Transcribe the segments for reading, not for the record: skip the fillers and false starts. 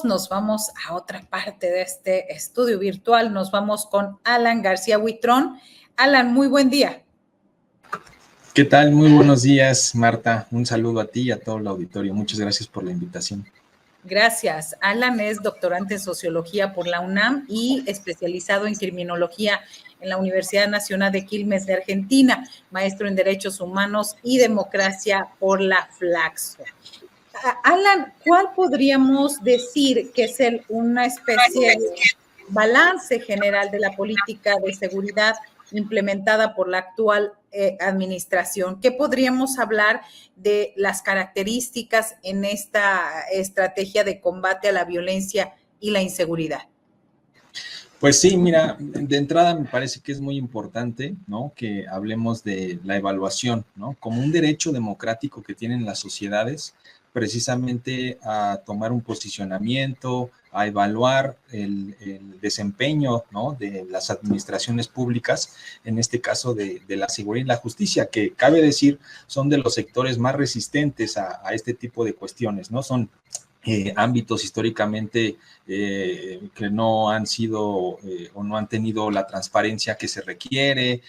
nos vamos a otra parte de este estudio virtual, nos vamos con Alan García Huitrón. Alan, muy buen día. ¿Qué tal? Muy buenos días, Marta. Un saludo a ti y a todo el auditorio. Muchas gracias por la invitación. Gracias. Alan es doctorante en Sociología por la UNAM y especializado en Criminología en la Universidad Nacional de Quilmes de Argentina, maestro en Derechos Humanos y Democracia por la Flaxo. Alan, ¿cuál podríamos decir que es una especie de balance general de la política de seguridad implementada por la actual administración? ¿Qué podríamos hablar de las características en esta estrategia de combate a la violencia y la inseguridad? Pues sí, mira, de entrada me parece que es muy importante, ¿no?, que hablemos de la evaluación, ¿no?, como un derecho democrático que tienen las sociedades, precisamente a tomar un posicionamiento, a evaluar el desempeño, ¿no?, de las administraciones públicas, en este caso de la seguridad y la justicia, que cabe decir son de los sectores más resistentes a este tipo de cuestiones, ¿no? Son ámbitos históricamente que no han sido o no han tenido la transparencia que se requiere,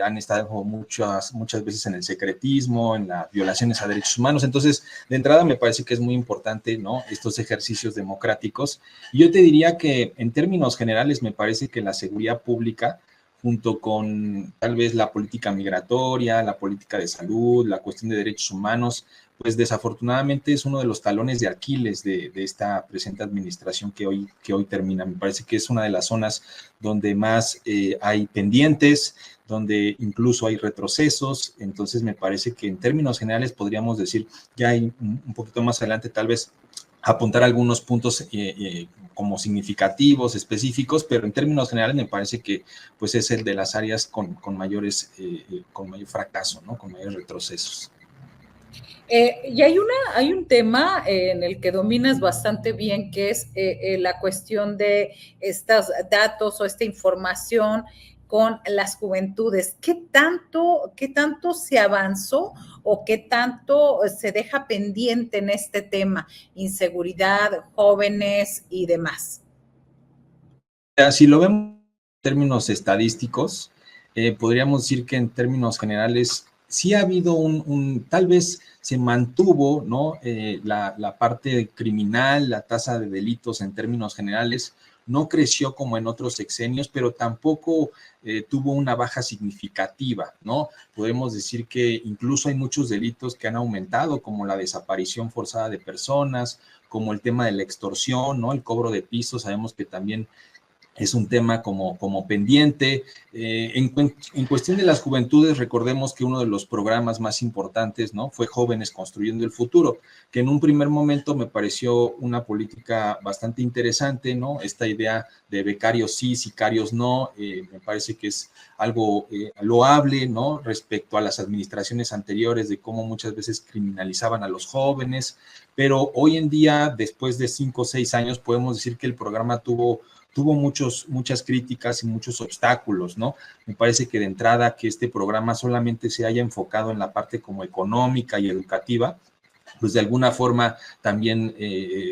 han estado muchas veces en el secretismo, en las violaciones a derechos humanos. Entonces, de entrada me parece que es muy importante, ¿no?, estos ejercicios democráticos. Y yo te diría que en términos generales me parece que la seguridad pública, junto con tal vez la política migratoria, la política de salud, la cuestión de derechos humanos, pues desafortunadamente es uno de los talones de Aquiles de esta presente administración que hoy termina. Me parece que es una de las zonas donde más hay pendientes, donde incluso hay retrocesos. Entonces me parece que en términos generales podríamos decir, ya hay un poquito más adelante tal vez apuntar algunos puntos como significativos, específicos, pero en términos generales me parece que pues es el de las áreas con mayor fracaso, ¿no?, con mayores retrocesos. Y hay un tema en el que dominas bastante bien, que es la cuestión de estos datos o esta información con las juventudes. ¿Qué tanto se avanzó o qué tanto se deja pendiente en este tema? Inseguridad, jóvenes y demás. Si lo vemos en términos estadísticos, podríamos decir que en términos generales sí ha habido tal vez se mantuvo, ¿no?, la parte criminal, la tasa de delitos en términos generales no creció como en otros sexenios, pero tampoco tuvo una baja significativa, ¿no? Podemos decir que incluso hay muchos delitos que han aumentado, como la desaparición forzada de personas, como el tema de la extorsión, ¿no?, el cobro de pisos. Sabemos que también es un tema como pendiente. En cuestión de las juventudes, recordemos que uno de los programas más importantes, ¿no?, fue Jóvenes Construyendo el Futuro, que en un primer momento me pareció una política bastante interesante, ¿no? Esta idea de becarios sí, sicarios no, me parece que es algo loable, ¿no?, respecto a las administraciones anteriores de cómo muchas veces criminalizaban a los jóvenes, pero hoy en día, después de 5 o 6 años, podemos decir que el programa tuvo muchas críticas y muchos obstáculos, ¿no? Me parece que de entrada que este programa solamente se haya enfocado en la parte como económica y educativa, pues de alguna forma también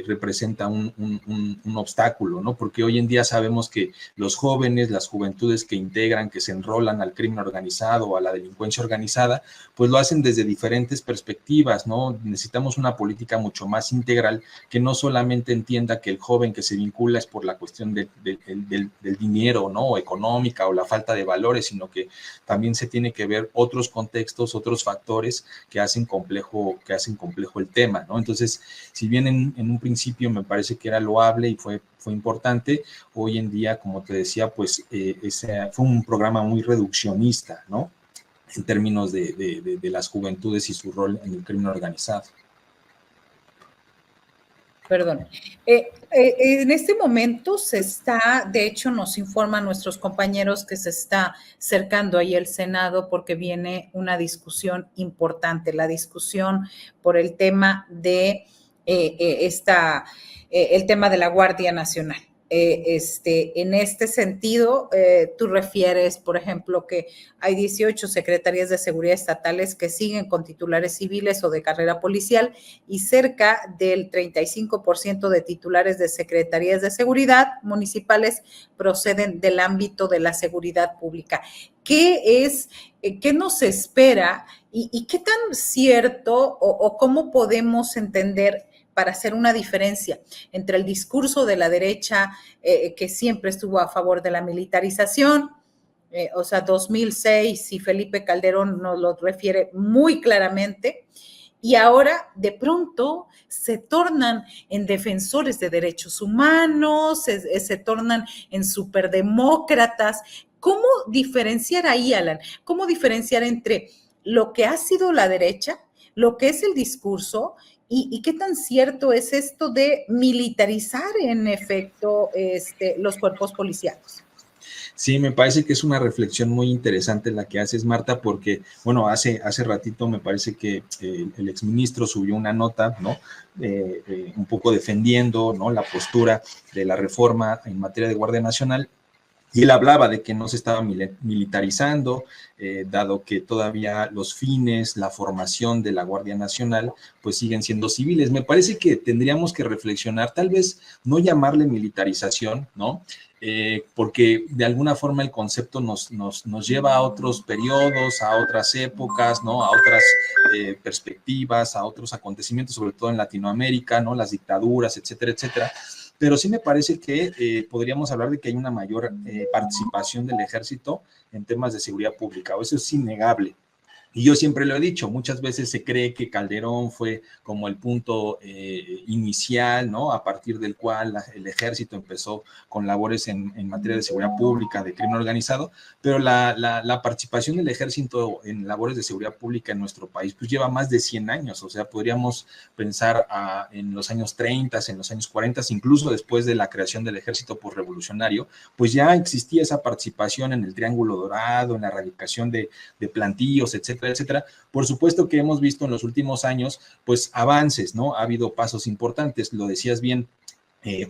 representa un obstáculo, ¿no? Porque hoy en día sabemos que los jóvenes, las juventudes que integran, que se enrolan al crimen organizado o a la delincuencia organizada, pues lo hacen desde diferentes perspectivas, ¿no? Necesitamos una política mucho más integral que no solamente entienda que el joven que se vincula es por la cuestión del dinero, ¿no?, o económica o la falta de valores, sino que también se tiene que ver otros contextos, otros factores que hacen complejo el tema, ¿no? Entonces, si bien en un principio me parece que era loable y fue importante, hoy en día, como te decía, pues fue un programa muy reduccionista, ¿no?, en términos de las juventudes y su rol en el crimen organizado. Perdón. En este momento de hecho nos informan nuestros compañeros que se está cercando ahí el Senado porque viene una discusión importante, la discusión por el tema de el tema de la Guardia Nacional. En este sentido, tú refieres, por ejemplo, que hay 18 secretarías de seguridad estatales que siguen con titulares civiles o de carrera policial y cerca del 35% de titulares de secretarías de seguridad municipales proceden del ámbito de la seguridad pública. ¿Qué nos espera y qué tan cierto o cómo podemos entender para hacer una diferencia entre el discurso de la derecha que siempre estuvo a favor de la militarización, o sea, 2006 y Felipe Calderón nos lo refiere muy claramente, y ahora de pronto se tornan en defensores de derechos humanos, se tornan en superdemócratas. ¿Cómo diferenciar ahí, Alan? ¿Cómo diferenciar entre lo que ha sido la derecha, lo que es el discurso y qué tan cierto es esto de militarizar en efecto los cuerpos policíacos? Sí, me parece que es una reflexión muy interesante la que haces, Marta, porque, bueno, hace ratito me parece que el exministro subió una nota, ¿no? Un poco defendiendo, ¿no?, la postura de la reforma en materia de Guardia Nacional. Y él hablaba de que no se estaba militarizando, dado que todavía los fines, la formación de la Guardia Nacional, pues siguen siendo civiles. Me parece que tendríamos que reflexionar, tal vez no llamarle militarización, ¿no? Porque de alguna forma el concepto nos lleva a otros periodos, a otras épocas, ¿no? A otras perspectivas, a otros acontecimientos, sobre todo en Latinoamérica, ¿no? Las dictaduras, etcétera, etcétera. Pero sí me parece que podríamos hablar de que hay una mayor participación del ejército en temas de seguridad pública, o eso es innegable. Y yo siempre lo he dicho, muchas veces se cree que Calderón fue como el punto inicial, ¿no? A partir del cual el ejército empezó con labores en materia de seguridad pública, de crimen organizado, pero la participación del ejército en labores de seguridad pública en nuestro país pues lleva más de 100 años, o sea, podríamos pensar en los años 30, en los años 40, incluso después de la creación del ejército postrevolucionario, pues ya existía esa participación en el Triángulo Dorado, en la erradicación de plantíos, etcétera, etcétera. Por supuesto que hemos visto en los últimos años, pues, avances, ¿no? Ha habido pasos importantes, lo decías bien.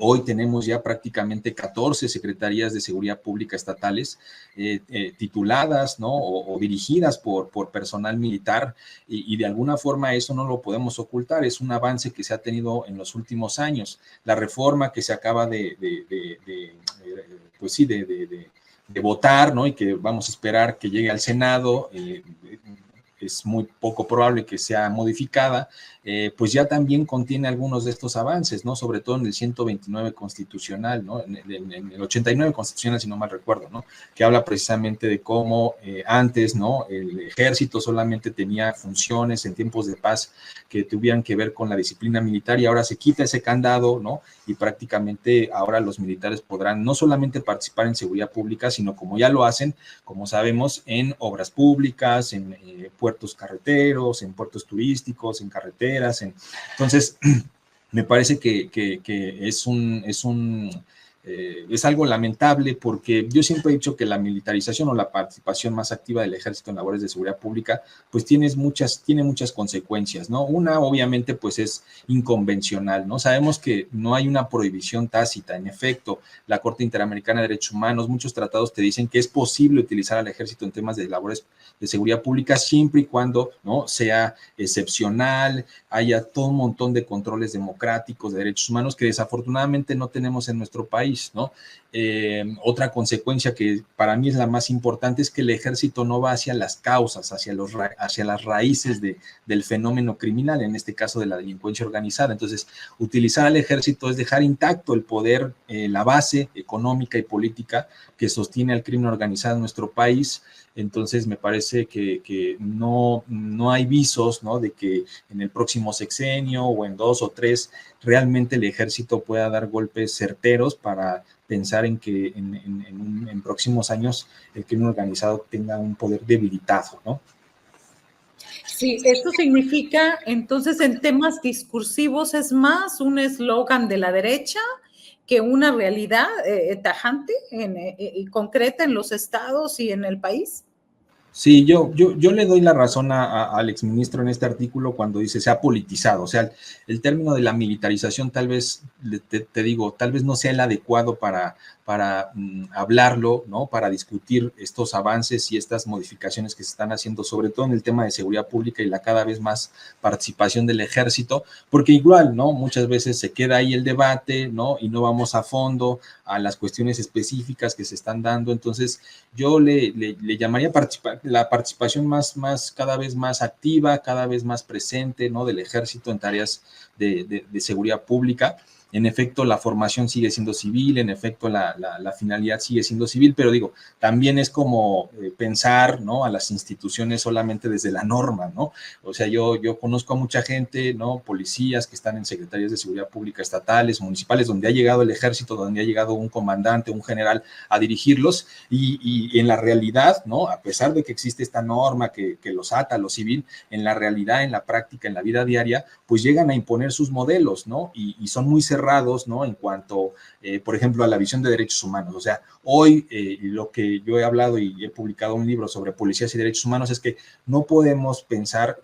Hoy tenemos ya prácticamente 14 secretarías de seguridad pública estatales tituladas, ¿no? O dirigidas por personal militar y de alguna forma eso no lo podemos ocultar, es un avance que se ha tenido en los últimos años. La reforma que se acaba pues sí, de votar, ¿no? Y que vamos a esperar que llegue al Senado, es muy poco probable que sea modificada, pues ya también contiene algunos de estos avances, ¿no? Sobre todo en el 129 constitucional, ¿no? En el 89 constitucional, si no mal recuerdo, ¿no? Que habla precisamente de cómo antes, ¿no? El ejército solamente tenía funciones en tiempos de paz que tuvieran que ver con la disciplina militar y ahora se quita ese candado, ¿no? Y prácticamente ahora los militares podrán no solamente participar en seguridad pública, sino como ya lo hacen, como sabemos, en obras públicas, en puertos carreteros, en puertos turísticos, en carreteras. Entonces, me parece que es algo lamentable porque yo siempre he dicho que la militarización o la participación más activa del ejército en labores de seguridad pública pues tiene muchas consecuencias, ¿no? Una obviamente pues es inconvencional, ¿no? Sabemos que no hay una prohibición tácita, en efecto, la Corte Interamericana de Derechos Humanos, muchos tratados te dicen que es posible utilizar al ejército en temas de labores de seguridad pública siempre y cuando, ¿no?, sea excepcional, haya todo un montón de controles democráticos de derechos humanos que desafortunadamente no tenemos en nuestro país, ¿no? Otra consecuencia que para mí es la más importante es que el ejército no va hacia las causas, hacia las raíces del fenómeno criminal, en este caso de la delincuencia organizada. Entonces, utilizar al ejército es dejar intacto el poder, la base económica y política que sostiene al crimen organizado en nuestro país. Entonces, me parece que no hay visos, ¿no?, de que en el próximo sexenio o en 2 o 3 realmente el ejército pueda dar golpes certeros para pensar en que en próximos años el crimen organizado tenga un poder debilitado, ¿no? Sí, esto significa, entonces, en temas discursivos es más un eslogan de la derecha que una realidad tajante y concreta en los estados y en el país. Sí, yo le doy la razón al exministro en este artículo cuando dice se ha politizado. O sea, el término de la militarización tal vez, te digo, tal vez no sea el adecuado para hablarlo, ¿no? Para discutir estos avances y estas modificaciones que se están haciendo, sobre todo en el tema de seguridad pública y la cada vez más participación del ejército, porque igual, ¿no? Muchas veces se queda ahí el debate, ¿no? Y no vamos a fondo a las cuestiones específicas que se están dando. Entonces, yo le llamaría la participación cada vez más activa, cada vez más presente, ¿no? Del ejército en tareas de seguridad pública. En efecto, la formación sigue siendo civil, en efecto, la finalidad sigue siendo civil, pero digo, también es como pensar, ¿no? A las instituciones solamente desde la norma, ¿no? O sea, yo conozco a mucha gente, ¿no? Policías que están en secretarías de seguridad pública estatales, municipales, donde ha llegado el ejército, donde ha llegado un comandante, un general a dirigirlos, y en la realidad, ¿no? A pesar de que existe esta norma que los ata a lo civil, en la realidad, en la práctica, en la vida diaria, pues llegan a imponer sus modelos, ¿no? Y son muy cerrados, ¿no? En cuanto, por ejemplo, a la visión de derechos humanos. O sea, hoy lo que yo he hablado y he publicado un libro sobre policías y derechos humanos es que no podemos pensar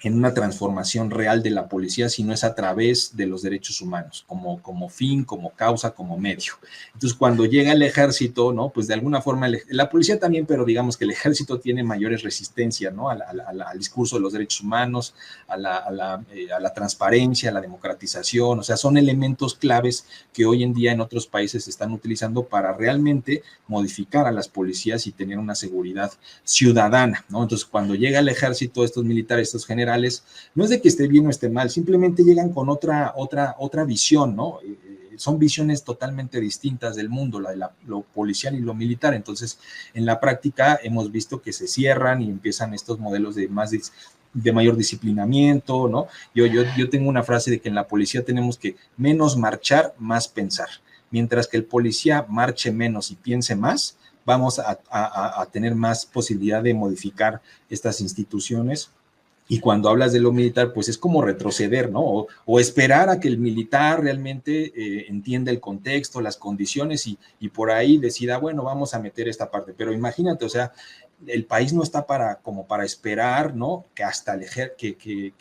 en una transformación real de la policía, sino es a través de los derechos humanos, como fin, como causa, como medio. Entonces, cuando llega el ejército, ¿no? Pues de alguna forma, la policía también, pero digamos que el ejército tiene mayores resistencias, ¿no? Al discurso de los derechos humanos, a la transparencia, a la democratización, o sea, son elementos claves que hoy en día en otros países se están utilizando para realmente modificar a las policías y tener una seguridad ciudadana, ¿no? Entonces, cuando llega el ejército, estos militares, estos generales, no es de que esté bien o esté mal, simplemente llegan con otra visión, ¿no? Son visiones totalmente distintas del mundo, lo policial y lo militar. Entonces, en la práctica hemos visto que se cierran y empiezan estos modelos de mayor disciplinamiento, ¿no? Yo tengo una frase de que en la policía tenemos que menos marchar, más pensar. Mientras que el policía marche menos y piense más, vamos a tener más posibilidad de modificar estas instituciones. Y cuando hablas de lo militar, pues es como retroceder, ¿no? O esperar a que el militar realmente entienda el contexto, las condiciones y por ahí decida, bueno, vamos a meter esta parte. Pero imagínate, o sea, el país no está como para esperar, ¿no? Que hasta que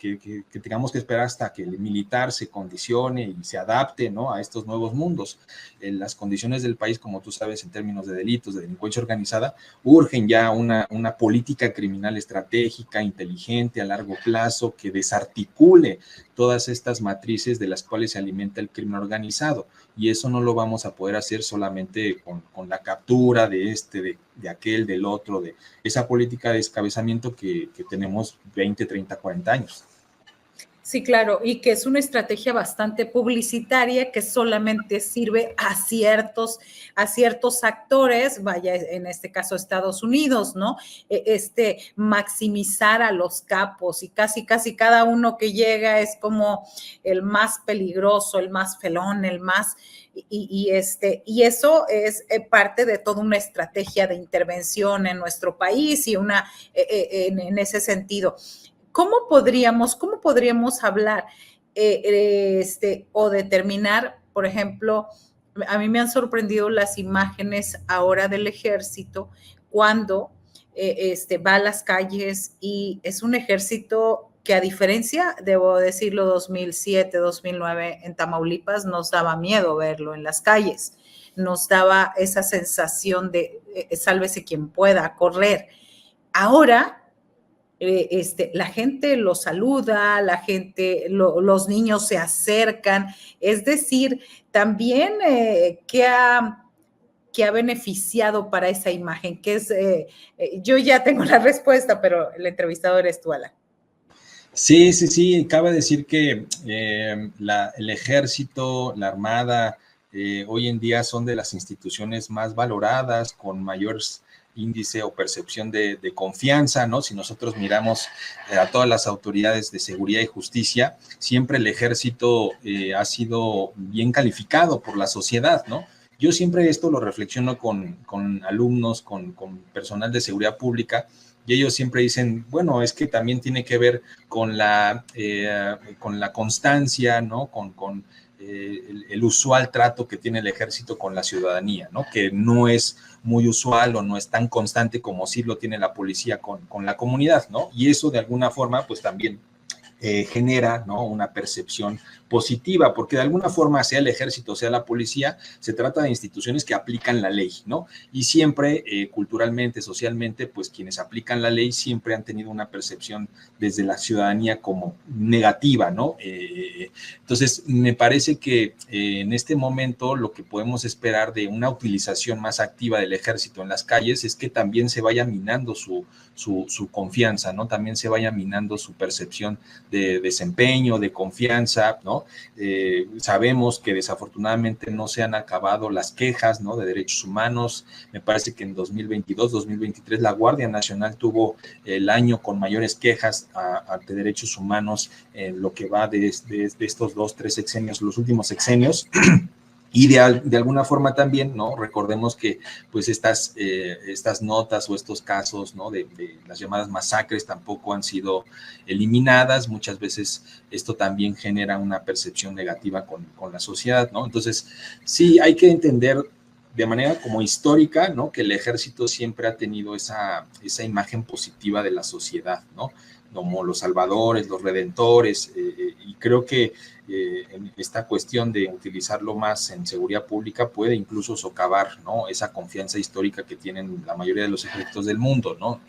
tengamos que esperar hasta que el militar se condicione y se adapte, ¿no? A estos nuevos mundos. Las condiciones del país, como tú sabes, en términos de delitos, de delincuencia organizada, urgen ya una política criminal estratégica, inteligente, a largo plazo, que desarticule todas estas matrices de las cuales se alimenta el crimen organizado. Y eso no lo vamos a poder hacer solamente con la captura de aquel, del otro, de esa política de descabezamiento que tenemos 20, 30, 40 años. Sí, claro, y que es una estrategia bastante publicitaria que solamente sirve a ciertos actores, vaya, en este caso Estados Unidos, ¿no? Maximizar a los capos y casi cada uno que llega es como el más peligroso, el más felón, el más y eso es parte de toda una estrategia de intervención en nuestro país y en ese sentido. ¿Cómo podríamos hablar o determinar, por ejemplo, a mí me han sorprendido las imágenes ahora del ejército cuando va a las calles y es un ejército que a diferencia, debo decirlo, 2007, 2009 en Tamaulipas nos daba miedo verlo en las calles, nos daba esa sensación de sálvese quien pueda, correr. Ahora la gente lo saluda, los niños se acercan, es decir, también que ha beneficiado para esa imagen, yo ya tengo la respuesta, pero el entrevistador eres tú, Alan. Sí, cabe decir que el ejército, la armada, hoy en día son de las instituciones más valoradas, con mayor índice o percepción de confianza, ¿no? Si nosotros miramos a todas las autoridades de seguridad y justicia, siempre el ejército ha sido bien calificado por la sociedad, ¿no? Yo siempre esto lo reflexiono con alumnos, con personal de seguridad pública, y ellos siempre dicen, bueno, es que también tiene que ver con la constancia, ¿no? Con el usual trato que tiene el ejército con la ciudadanía, ¿no? Que no es muy usual o no es tan constante como sí lo tiene la policía con la comunidad, ¿no? Y eso de alguna forma pues también genera, ¿no?, una percepción positiva, porque de alguna forma, sea el ejército, sea la policía, se trata de instituciones que aplican la ley, ¿no? Y siempre, culturalmente, socialmente, pues quienes aplican la ley siempre han tenido una percepción desde la ciudadanía como negativa, ¿no? Entonces, me parece que en este momento lo que podemos esperar de una utilización más activa del ejército en las calles es que también se vaya minando su confianza, ¿no? También se vaya minando su percepción de desempeño, de confianza, ¿no? Sabemos que desafortunadamente no se han acabado las quejas, ¿no?, de derechos humanos. Me parece que en 2022, 2023 la Guardia Nacional tuvo el año con mayores quejas ante derechos humanos en lo que va de estos 2-3 sexenios, los últimos sexenios. Y de alguna forma también, ¿no? Recordemos que pues estas notas o estos casos, ¿no?, de las llamadas masacres tampoco han sido eliminadas. Muchas veces esto también genera una percepción negativa con la sociedad, ¿no? Entonces, sí, hay que entender de manera como histórica, ¿no?, que el ejército siempre ha tenido esa imagen positiva de la sociedad, ¿no?, como los salvadores, los redentores, y creo que en esta cuestión de utilizarlo más en seguridad pública puede incluso socavar, ¿no?, esa confianza histórica que tienen la mayoría de los ejércitos del mundo, ¿no?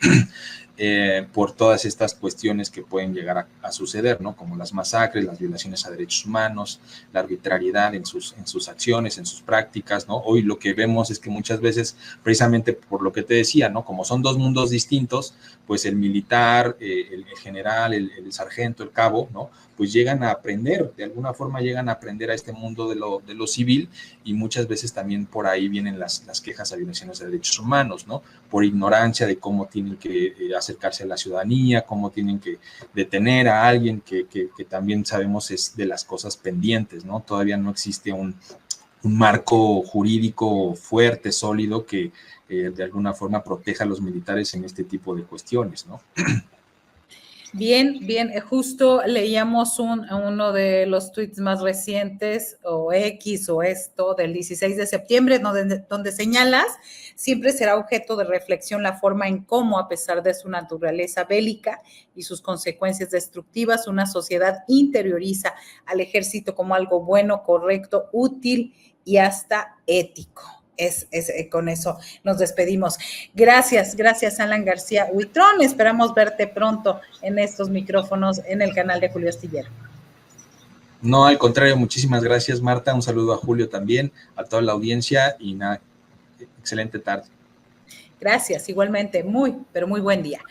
Por todas estas cuestiones que pueden llegar a suceder, ¿no?, como las masacres, las violaciones a derechos humanos, la arbitrariedad en sus acciones, en sus prácticas, ¿no? Hoy lo que vemos es que muchas veces, precisamente por lo que te decía, ¿no?, como son dos mundos distintos, pues el militar, el general, el sargento, el cabo, ¿no?, pues llegan a aprender, de alguna forma llegan a aprender a este mundo de lo civil, y muchas veces también por ahí vienen las quejas a violaciones de derechos humanos, ¿no?, por ignorancia de cómo tienen que acercarse a la ciudadanía, cómo tienen que detener a alguien que también sabemos es de las cosas pendientes, ¿no? Todavía no existe un marco jurídico fuerte, sólido, que de alguna forma proteja a los militares en este tipo de cuestiones, ¿no? Bien, justo leíamos uno de los tweets más recientes, o X, o esto, del 16 de septiembre, donde señalas: siempre será objeto de reflexión la forma en cómo, a pesar de su naturaleza bélica y sus consecuencias destructivas, una sociedad interioriza al ejército como algo bueno, correcto, útil y hasta ético. Con eso nos despedimos. Gracias, Alan García Huitrón. Esperamos verte pronto en estos micrófonos en el canal de Julio Astillero. No, al contrario, muchísimas gracias, Marta. Un saludo a Julio también, a toda la audiencia, y nada, excelente tarde. Gracias, igualmente. Muy, pero muy buen día.